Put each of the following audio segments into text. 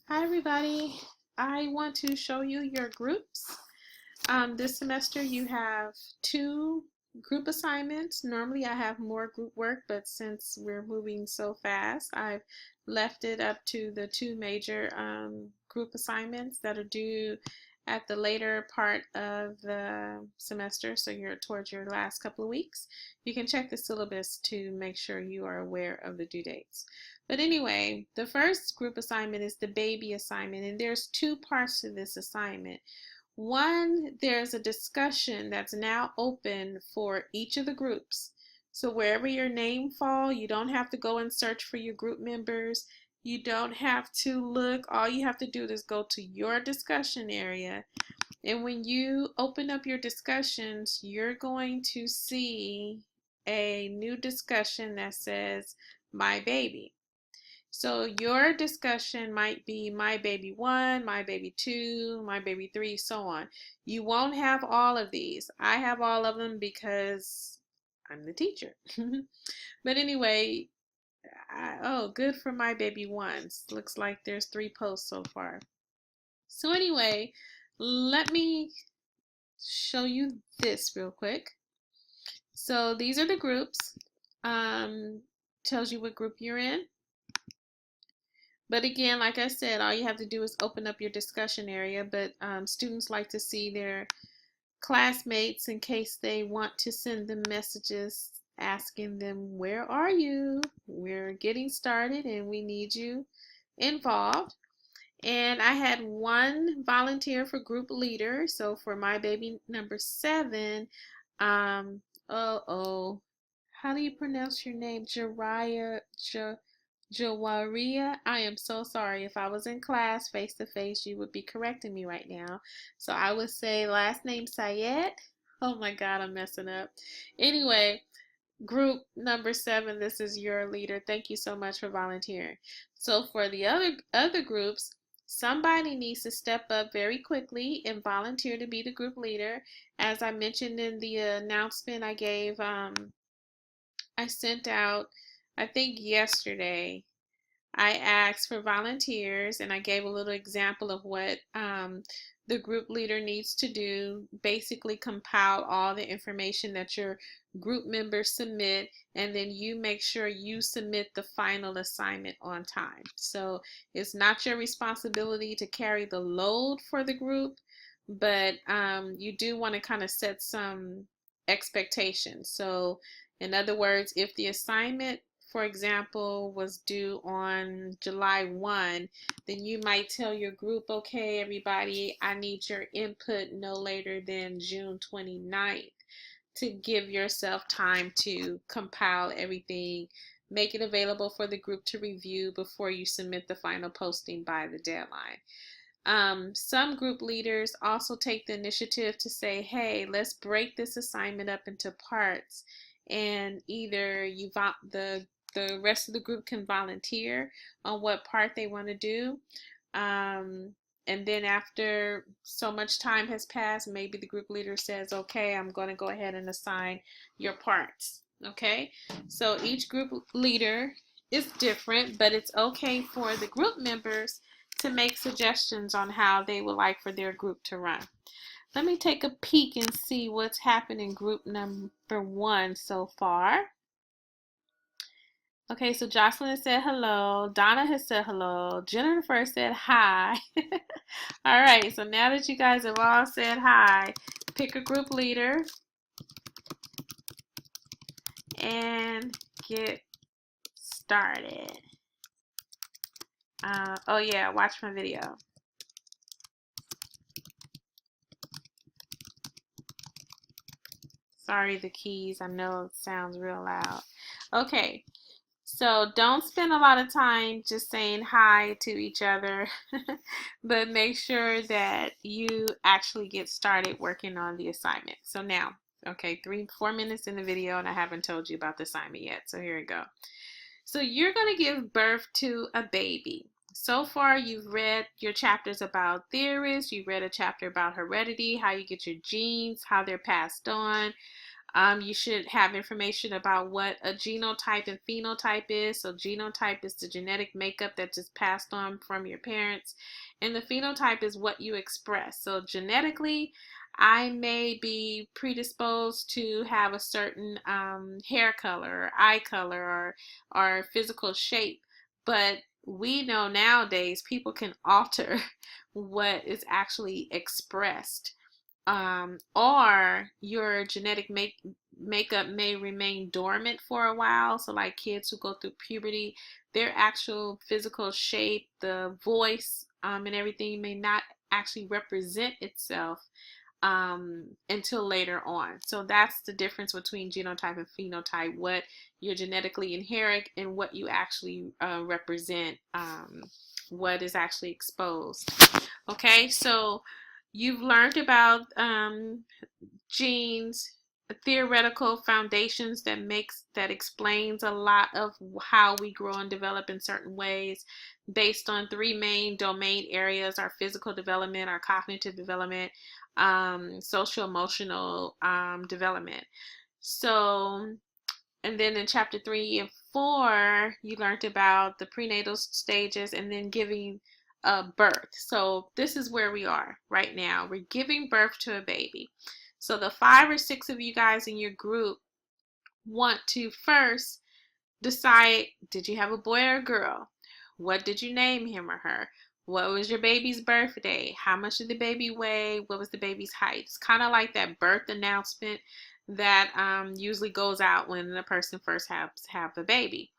Hi everybody. I want to show you your groups. This semester you have two group assignments. Normally I have more group work, but since we're moving so fast, I've left it up to the two major group assignments that are due at the later part of the semester, so you're towards your last couple of weeks. You can check the syllabus to make sure you are aware of the due dates. But anyway, the first group assignment is the baby assignment, and there's two parts to this assignment. One, there's a discussion that's now open for each of the groups. So wherever your name falls, you don't have to go and search for your group members. You don't have to look. All you have to do is go to your discussion area. And when you open up your discussions, you're going to see a new discussion that says, My Baby. So your discussion might be my baby 1, my baby 2, my baby 3, so on. You won't have all of these. I have all of them because I'm the teacher. But anyway, oh, good for my baby 1. Looks like there's 3 posts so far. So anyway, let me show you this real quick. So these are the groups. Tells you what group you're in. But again, like I said, all you have to do is open up your discussion area, but students like to see their classmates in case they want to send them messages asking them, where are you? We're getting started and we need you involved. And I had one volunteer for group leader. So for my baby number 7, how do you pronounce your name? Jawaria, I am so sorry. If I was in class face to face, you would be correcting me right now. So I would say last name Sayed. Oh my God, I'm messing up. Anyway, group number 7, this is your leader. Thank you so much for volunteering. So for the other groups, somebody needs to step up very quickly and volunteer to be the group leader. As I mentioned in the announcement I gave, I sent out, I think yesterday, I asked for volunteers and I gave a little example of what the group leader needs to do. Basically compile all the information that your group members submit, and then you make sure you submit the final assignment on time. So it's not your responsibility to carry the load for the group, but you do want to kind of set some expectations. So in other words, if the assignment, for example, was due on July 1, then you might tell your group, okay, everybody, I need your input no later than June 29th to give yourself time to compile everything, make it available for the group to review before you submit the final posting by the deadline. Some group leaders also take the initiative to say, hey, let's break this assignment up into parts, and either the rest of the group can volunteer on what part they want to do. And then after so much time has passed, maybe the group leader says, okay, I'm going to go ahead and assign your parts. Okay, so each group leader is different, but it's okay for the group members to make suggestions on how they would like for their group to run. Let me take a peek and see what's happened in group number 1 so far. Okay, so Jocelyn has said hello. Donna has said hello. Jennifer said hi. All right, so now that you guys have all said hi, pick a group leader and get started. Oh yeah, watch my video. Sorry, the keys. I know it sounds real loud. Okay, so don't spend a lot of time just saying hi to each other, but make sure that you actually get started working on the assignment. So now, okay, 4 minutes in the video and I haven't told you about the assignment yet. So here we go. So you're going to give birth to a baby. So far, you've read your chapters about theories. You read a chapter about heredity, how you get your genes, how they're passed on. You should have information about what a genotype and phenotype is. So genotype is the genetic makeup that is passed on from your parents, and the phenotype is what you express. So genetically, I may be predisposed to have a certain hair color, or eye color, or physical shape, but we know nowadays people can alter what is actually expressed, or your genetic makeup may remain dormant for a while. So like kids who go through puberty, their actual physical shape, the voice, and everything may not actually represent itself until later on. So that's the difference between genotype and phenotype, what you genetically inherit and what you actually represent, what is actually exposed. Okay, so you've learned about genes, theoretical foundations that explains a lot of how we grow and develop in certain ways based on three main domain areas: our physical development, our cognitive development, social emotional development. So, and then in chapter 3 and 4, you learned about the prenatal stages and then giving birth. So this is where we are right now. We're giving birth to a baby. So the 5 or 6 of you guys in your group want to first decide, did you have a boy or a girl? What did you name him or her? What was your baby's birthday? How much did the baby weigh? What was the baby's height? It's kind of like that birth announcement that usually goes out when the person first have a baby.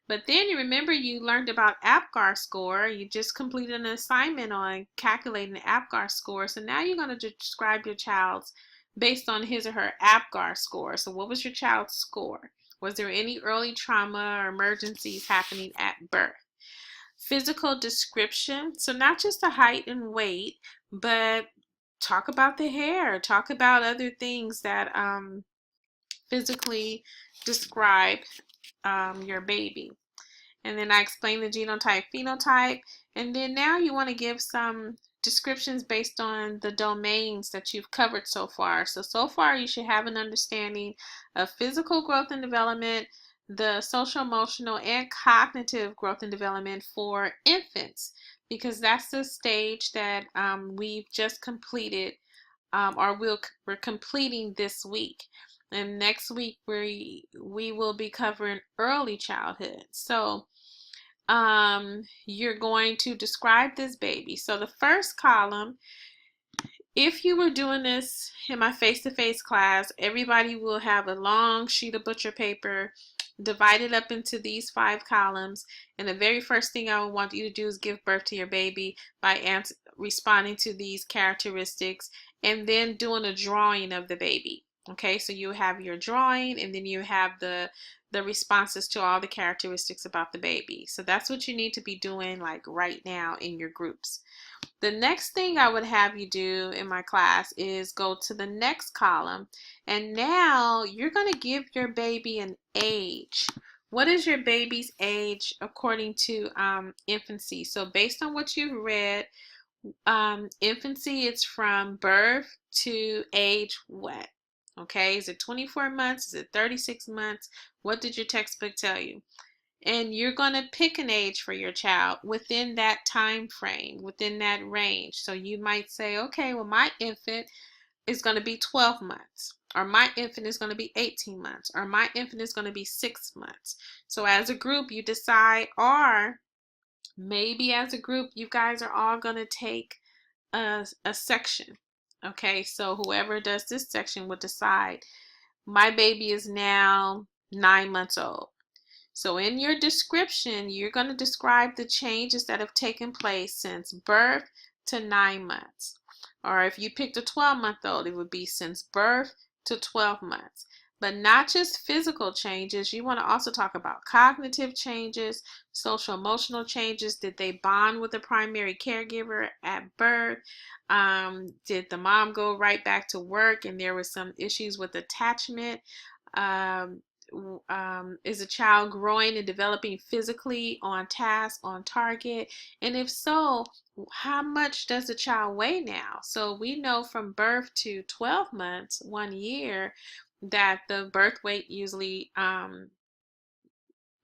But then you remember you learned about APGAR score. You just completed an assignment on calculating the APGAR score. So now you're going to describe your child's based on his or her APGAR score. So what was your child's score? Was there any early trauma or emergencies happening at birth? Physical description. So not just the height and weight, but talk about the hair. Talk about other things that physically describe your baby. And then I explained the genotype, phenotype, and then now you want to give some descriptions based on the domains that you've covered so far. So far you should have an understanding of physical growth and development, the social, emotional, and cognitive growth and development for infants, because that's the stage that we've just completed, or we're completing this week. And next week we will be covering early childhood. So you're going to describe this baby. So the first column, if you were doing this in my face-to-face class, everybody will have a long sheet of butcher paper divided up into these 5 columns. And the very first thing I would want you to do is give birth to your baby by responding to these characteristics and then doing a drawing of the baby. Okay, so you have your drawing and then you have the responses to all the characteristics about the baby. So that's what you need to be doing like right now in your groups. The next thing I would have you do in my class is go to the next column, and now you're going to give your baby an age. What is your baby's age according to infancy? So based on what you've read, infancy, it's from birth to age what? Okay, is it 24 months? Is it 36 months? What did your textbook tell you? And you're going to pick an age for your child within that time frame, within that range. So you might say, okay, well, my infant is going to be 12 months, or my infant is going to be 18 months, or my infant is going to be 6 months. So as a group, you decide, or maybe as a group, you guys are all going to take a section. Okay, so whoever does this section will decide, my baby is now 9 months old. So in your description, you're going to describe the changes that have taken place since birth to 9 months. Or if you picked a 12-month-old, it would be since birth to 12 months. But not just physical changes, you want to also talk about cognitive changes, social emotional changes. Did they bond with the primary caregiver at birth? Did the mom go right back to work and there were some issues with attachment? Is a child growing and developing physically, on task, on target? And if so, how much does the child weigh now? So we know from birth to 12 months, 1 year, that the birth weight usually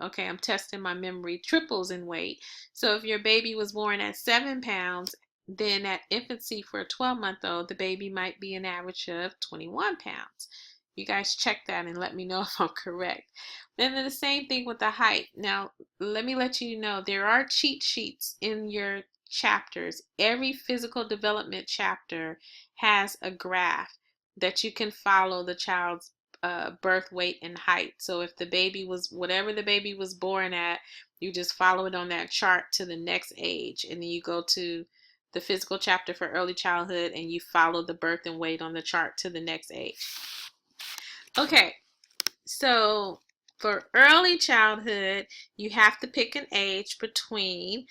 okay, I'm testing my memory, triples in weight. So if your baby was born at 7 pounds, then at infancy for a 12-month-old, the baby might be an average of 21 pounds. You guys check that and let me know if I'm correct. And then the same thing with the height. Now, let me let you know there are cheat sheets in your chapters. Every physical development chapter has a graph that you can follow the child's birth weight and height. So if the baby was whatever the baby was born at, you just follow it on that chart to the next age, and then you go to the physical chapter for early childhood and you follow the birth and weight on the chart to the next age. Okay, so for early childhood, you have to pick an age between,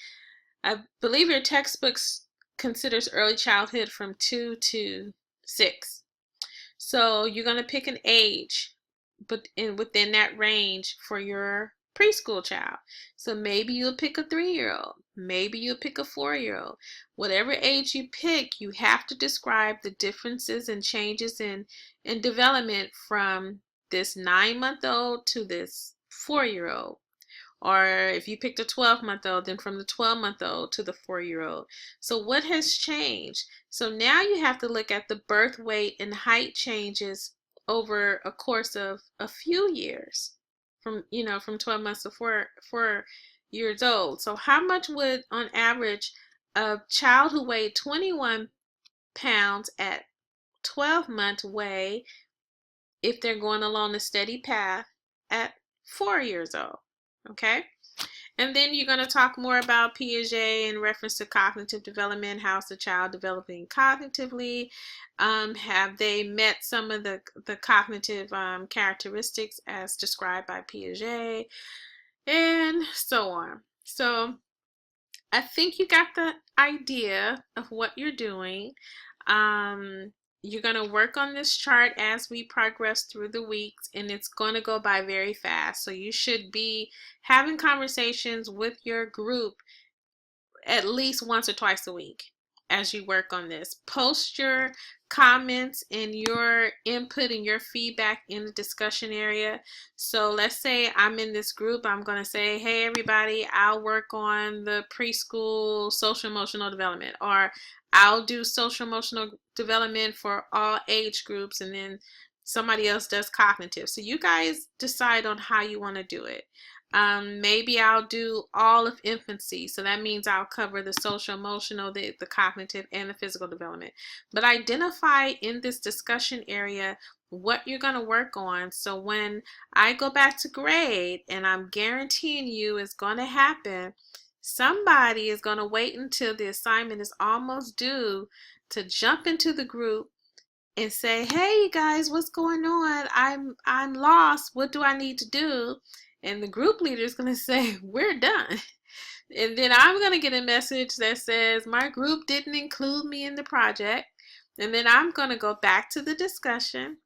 I believe your textbooks considers early childhood from 2 to 6. So you're going to pick an age, but within that range for your preschool child. So maybe you'll pick a 3-year-old. Maybe you'll pick a 4-year-old. Whatever age you pick, you have to describe the differences and changes in development from this 9-month-old to this 4-year-old. Or if you picked a 12-month-old, then from the 12-month-old to the 4-year-old. So what has changed? So now you have to look at the birth weight and height changes over a course of a few years, from 12 months to 4 years old. So how much would, on average, a child who weighed 21 pounds at 12 months weigh if they're going along a steady path at 4 years old? Okay. And then you're going to talk more about Piaget in reference to cognitive development. How's the child developing cognitively? Have they met some of the cognitive characteristics as described by Piaget? And so on. So I think you got the idea of what you're doing. You're going to work on this chart as we progress through the weeks, and it's going to go by very fast. So you should be having conversations with your group at least once or twice a week as you work on this. Post your comments and your input and your feedback in the discussion area. So let's say I'm in this group. I'm going to say, hey, everybody, I'll work on the preschool social emotional development, or I'll do social emotional development for all age groups, and then somebody else does cognitive. So you guys decide on how you want to do it. Maybe I'll do all of infancy. So that means I'll cover the social, emotional, the cognitive, and the physical development. But identify in this discussion area what you're going to work on. So when I go back to grade, and I'm guaranteeing you it's going to happen, somebody is going to wait until the assignment is almost due to jump into the group and say, hey, you guys, what's going on? I'm lost. What do I need to do? And the group leader is going to say, we're done. And then I'm going to get a message that says, my group didn't include me in the project. And then I'm going to go back to the discussion,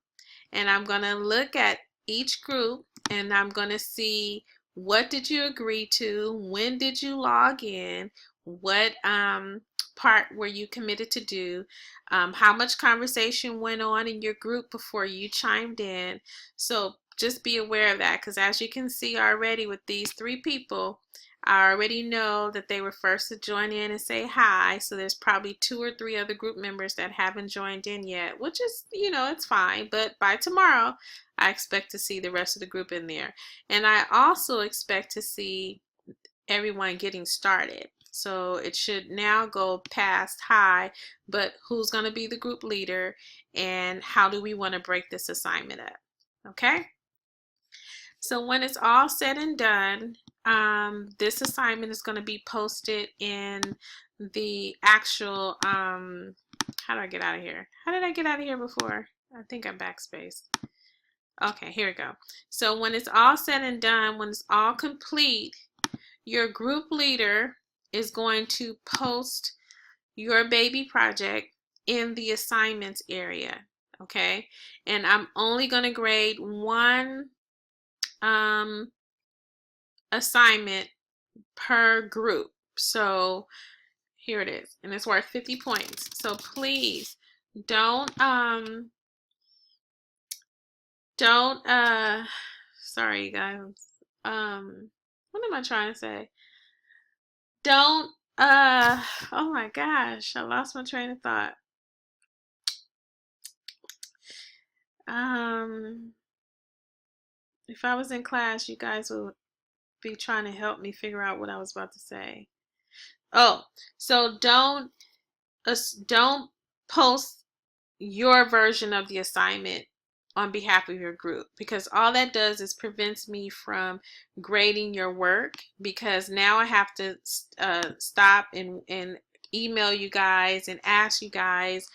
and I'm going to look at each group, and I'm going to see, what did you agree to? When did you log in? What part were you committed to do? How much conversation went on in your group before you chimed in? So just be aware of that, because as you can see already with these 3 people, I already know that they were first to join in and say hi. So there's probably 2 or 3 other group members that haven't joined in yet, which is, it's fine. But by tomorrow, I expect to see the rest of the group in there. And I also expect to see everyone getting started. So it should now go past hi, but who's going to be the group leader, and how do we want to break this assignment up? Okay? So when it's all said and done, this assignment is going to be posted in the actual, how do I get out of here? How did I get out of here before? I think I backspaced. Okay, here we go. So when it's all said and done, when it's all complete, your group leader is going to post your baby project in the assignments area, okay? And I'm only going to grade one assignment per group. So here it is, and it's worth 50 points. So please don't don't sorry you guys. What am I trying to say? Don't oh my gosh, I lost my train of thought. Um if I was in class, you guys would be trying to help me figure out what I was about to say. Oh, so don't post your version of the assignment on behalf of your group, because all that does is prevents me from grading your work, because now I have to stop and email you guys and ask you guys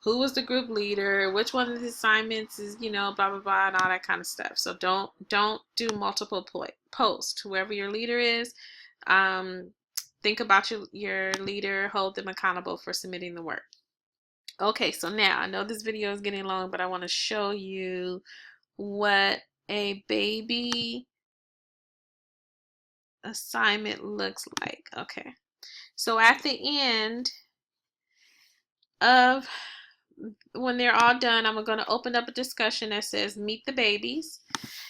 who was the group leader, which one of the assignments is, blah blah blah, and all that kind of stuff. So don't do multiple posts. Whoever your leader is, um, think about your leader, hold them accountable for submitting the work. Okay, so now I know this video is getting long, but I want to show you what a baby assignment looks like. Okay, so at the end of when they're all done, I'm going to open up a discussion that says meet the babies,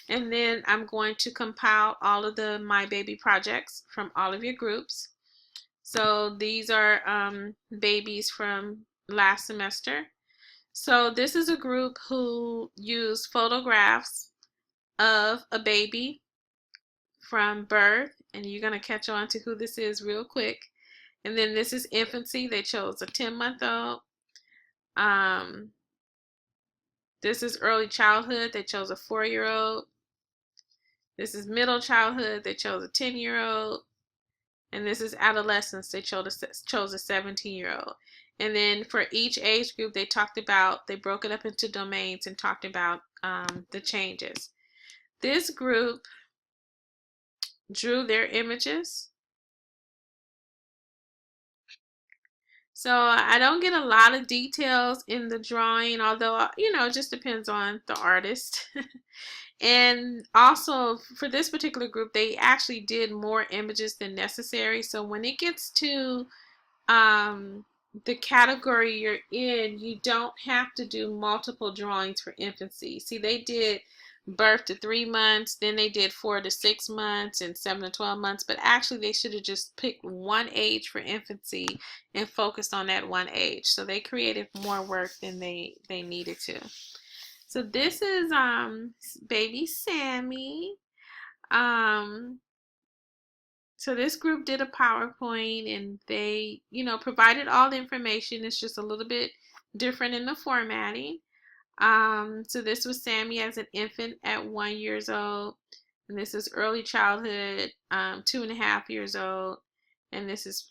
and then I'm going to compile all of the My Baby projects from all of your groups. So these are babies from last semester. So this is a group who used photographs of a baby from birth, and you're going to catch on to who this is real quick. And then this is infancy. They chose a 10-month-old. This is early childhood. They chose a 4-year-old. This is middle childhood. They chose a 10-year-old. And this is adolescence. They chose a 17-year-old. And then for each age group, they broke it up into domains and talked about the changes. This group drew their images. So I don't get a lot of details in the drawing, although, it just depends on the artist. And also for this particular group, they actually did more images than necessary. So when it gets to the category you're in, you don't have to do multiple drawings for infancy. See, they did birth to 3 months, then they did 4 to 6 months and 7 to 12 months, but actually they should have just picked one age for infancy and focused on that one age. So they created more work than they needed to. So this is baby Sammy. So this group did a PowerPoint, and they, provided all the information. It's just a little bit different in the formatting. So this was Sammy as an infant at 1 year old, and this is early childhood, 2.5 years old, and this is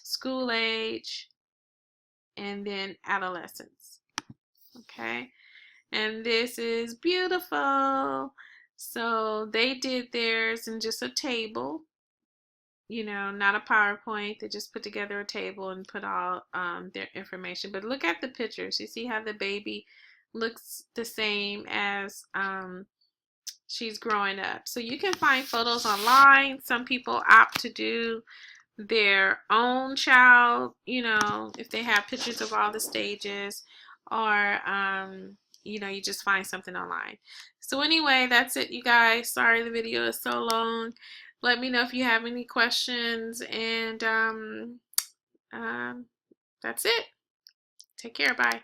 school age, and then adolescence. Okay, and this is beautiful. So they did theirs in just a table, not a PowerPoint. They just put together a table and put all their information. But look at the pictures. You see how the baby looks the same as she's growing up. So you can find photos online. Some people opt to do their own child, if they have pictures of all the stages, or you just find something online. So anyway, that's it, you guys. Sorry the video is so long. Let me know if you have any questions, and that's it. Take care. Bye.